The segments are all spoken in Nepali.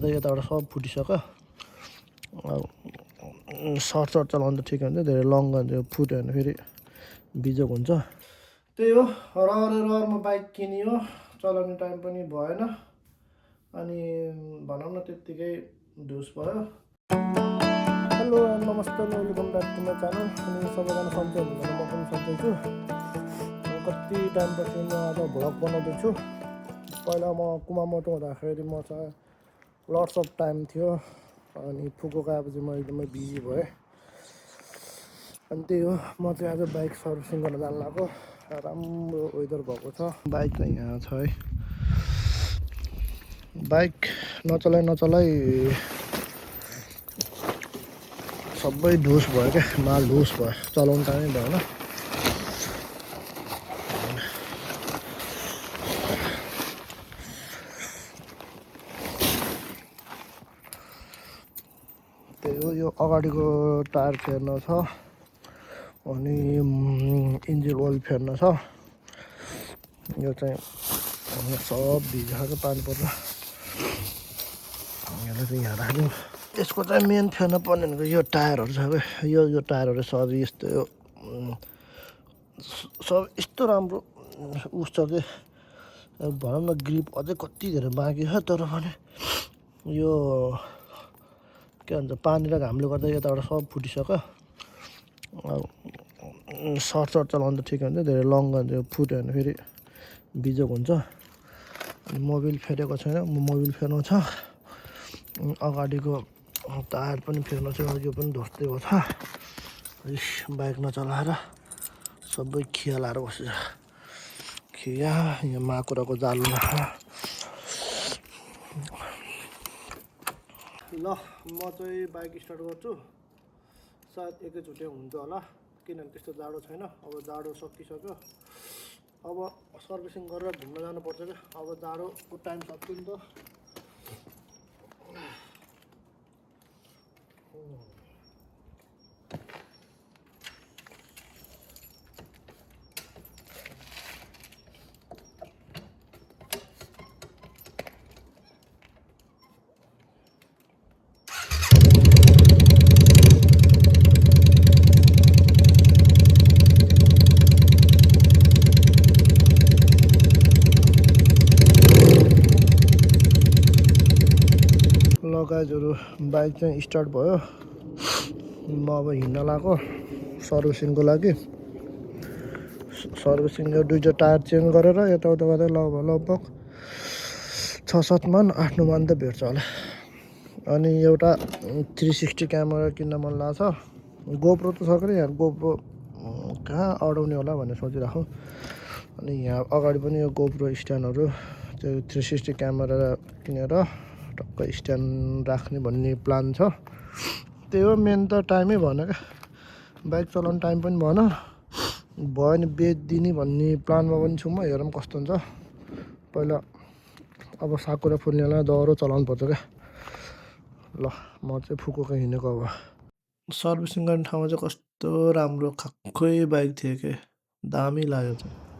गर्दा यताबाट सब फुटिसक्यो। सर्ट चलाउनु त ठिक हुन्छ, धेरै लङ गयो फुट्यो भने फेरि बिजोग हुन्छ। त्यही हो, रहरमा बाइक किनियो, चलाउने टाइम पनि भएन, अनि भनौँ न त्यत्तिकै ढुस भयो। हेलो नमस्ते, welcome back to my channel. अनि सबैजना सन्चै हुनुहुन्छ, म पनि सन्चै छु। कति टाइमपछि म आज भ्लग बनाउँदैछु। पहिला म कुमामोटो हुँदाखेरि म चाहिँ लट्स अफ टाइम थियो, अनि फुकुओका आएपछि म एकदमै बिजी भएँ। अनि त्यही हो, म चाहिँ आज बाइक सर्भिसिङ गर्न जानु लाग्यो। राम्रो वेदर भएको छ, बाइक चाहिँ यहाँ छ है। बाइक नचलाइ सबै ढुस भयो क्या, माल ढुस भयो, चलाउनु टाइमै भएन। त्यही हो, यो अगाडिको टायर फेर्न छ, अनि इन्जिन ओइल फेर्न छ। यो चाहिँ सब भिजाएको पानी पर्छ, यसलाई चाहिँ यहाँ राख्नु। यसको चाहिँ मेन फेर्न पर्ने भनेको यो टायरहरू छ क्या, यो टायरहरू सब यस्तो सब यस्तो राम्रो उस छ कि भनौँ न, ग्रिप अझै कति धेरै बाँकी छ। तर पनि यो के भन्छ, पानी र घामले गर्दा यताबाट सब फुटिसक्यो। सर्ट चलाउनु त ठिक हुन्छ, धेरै लङ गयो फुट्यो भने फेरि बिजोग हुन्छ। अनि मोबिल फेरेको छैन, मोबिल फेर्नु छ। अगाडिको टायर पनि फेर्नु छ, यो पनि ध्वस्तै भएको छ। बाइक नचलाएर सबै खिया लाएर बसेछ। खिया यहाँ माकुराको जालो राख। ल म चाहिँ बाइक स्टार्ट गर्छु, सायद एकैचोटि हुन्छ होला, किनभने त्यस्तो जाडो छैन। अब जाडो सकिसक्यो, अब सर्भिसिङ गरेर घुम्न जानुपर्छ क्या। अब जाडोको टाइम सक्यो नि त। गाइजहरू, बाइक चाहिँ स्टार्ट भयो। म अब हिँड्न लाग्यो सर्भिसिङको लागि। सर्भिसिङ यो दुईवटा टायर चेन्ज गरेर यताउता गर्दा लगभग 6-7 मान 8-9 मान त भेट्छ होला। अनि एउटा 360 क्यामेरा किन्न मन लाग्छ। गोप्रो त छ कि यहाँ, गोप्रो कहाँ अडाउने होला भनेर सोचिरहेको। अनि यहाँ अगाडि पनि यो गोप्रो स्ट्यान्डहरू, त्यो 360 क्यामेरा किनेर टक्क स्ट्यान्ड राख्ने भन्ने प्लान छ। त्यही हो, मेन त टाइमै भएन क्या, बाइक चलाउनु टाइम पनि भएन। भयो भने बेचिदिने भन्ने प्लानमा पनि छु म, हेरौँ कस्तो हुन्छ। पहिला अब साकुरा फुल्नेलाई दह्रो चलाउनु पर्छ क्या। ल म चाहिँ फुकुओका हिँडेको। अब सर्भिसिङ गर्ने ठाउँमा चाहिँ कस्तो राम्रो खाक्कै बाइक थियो के, दामी लाग्यो चाहिँ।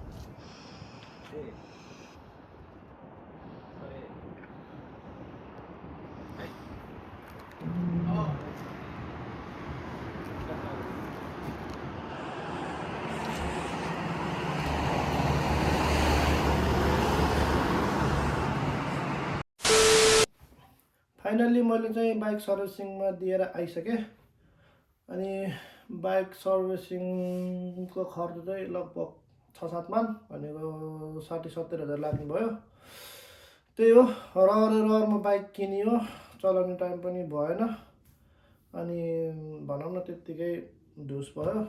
फाइनल्ली मैले चाहिँ बाइक सर्भिसिङमा दिएर आइसकेँ। अनि बाइक सर्भिसिङको खर्च चाहिँ लगभग 6-7 मान, भनेको 60-70 हजार लाग्ने भयो। त्यही हो, रहरमा बाइक किनियो, चलाउने टाइम पनि भएन, अनि भनौँ न त्यत्तिकै ढुस भयो।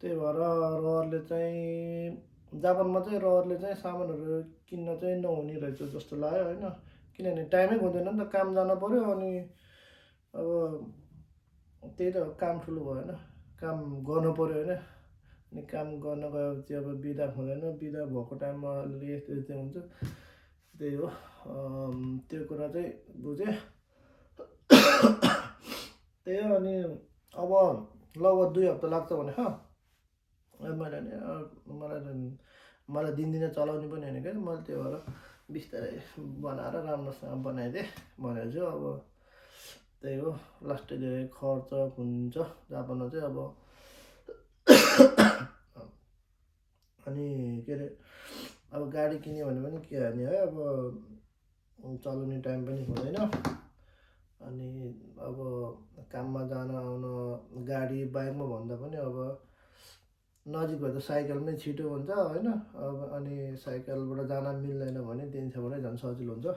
त्यही भएर रहरले चाहिँ जापानमा चाहिँ रहरले चाहिँ सामानहरू किन्न चाहिँ नहुने रहेछ जस्तो लाग्यो होइन। किनभने टाइमै हुँदैन नि त, काम जान पऱ्यो। अनि अब त्यही त काम ठुलो भएन, काम गर्नु पऱ्यो होइन। अनि काम गर्न गएपछि अब बिदा हुँदैन, बिदा भएको टाइममा अलिअलि यस्तो हुन्छ। त्यही हो, त्यो कुरा चाहिँ बुझेँ। त्यही हो, अनि अब लगभग 2 हप्ता लाग्छ भने मलाई दिनदिनै चलाउने पनि होइन क्या। मैले त्यही भएर बिस्तारै बनाएर राम्रोसँग बनाइदिएँ भनेर चाहिँ अब त्यही हो। लास्टै धेरै खर्च हुन्छ जापानमा चाहिँ अब। अनि के अरे अब गाडी किन्यो भने पनि के हाल्ने है, अब चलाउने टाइम पनि हुँदैन। अनि अब काममा जान आउन गाडी बाइकमा भन्दा पनि अब नजिक भए त साइकलमै छिटो हुन्छ होइन। अब अनि साइकलबाट जान मिल्दैन भने दिनछाबाटै झन् सजिलो हुन्छ।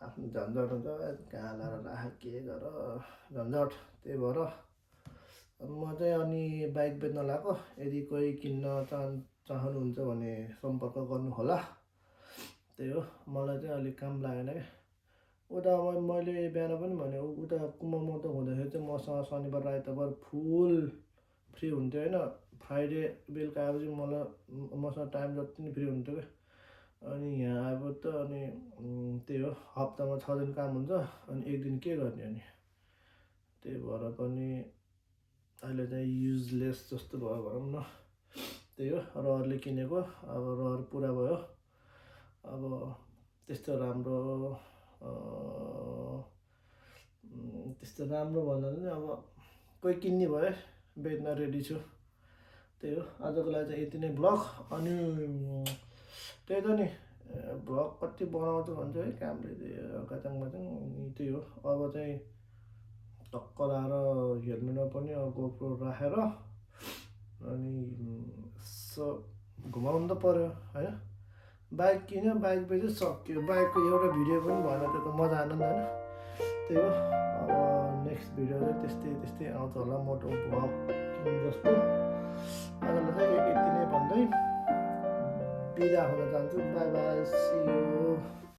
आफ्नो झन्झट हुन्छ, कहाँ लाएर राख के गर झन्झट। त्यही भएर म चाहिँ अनि बाइक बेच्न लगाएको। यदि कोही किन्न चाहनुहुन्छ भने सम्पर्क गर्नुहोला। त्यही हो, मलाई चाहिँ अलिक काम लागेन क्या। उता मैले बिहान पनि भने उता कुमामोटो हुँदाखेरि चाहिँ मसँग शनिबार आइतबार फुल फ्री हुन्थ्यो होइन। फ्राइडे बेलुका आएपछि मसँग टाइम जति नै फ्री हुन्थ्यो क्या। अनि यहाँ आएर त अनि त्यही हो, हप्तामा 6 दिन काम हुन्छ अनि 1 दिन के गर्ने अनि। त्यही भएर पनि अहिले चाहिँ युजलेस जस्तो भयो भनौँ न। त्यही हो, रहरले किनेको, अब रहर पुरा भयो। अब त्यस्तो राम्रो भन्दा पनि अब कोही किन्ने भए बेच्न रेडी छु। त्यही हो, आजको लागि चाहिँ यति नै भ्लग। अनि त्यही त नि, भ्लग कति बनाउँछु भन्छ है कामले कचाङ मचाङ। त्यही हो, अब चाहिँ टक्क लाएर हेल्मेटमा पनि अब गोप्रो राखेर अनि यसो घुमाउनु त पर्यो होइन। बाइक किन्यो, बाइक बेच्यो, सक्यो। बाइकको एउटा भिडियो पनि भएन, त्यो त मजा आएन नि होइन। त्यही हो, अब नेक्स्ट भिडियो चाहिँ त्यस्तै आउँछ होला, मोटो भ्लग जस्तो। आजलाई चाहिँ यति नै भन्दै बिदा हुन चाहन्छु। Bye bye, see you.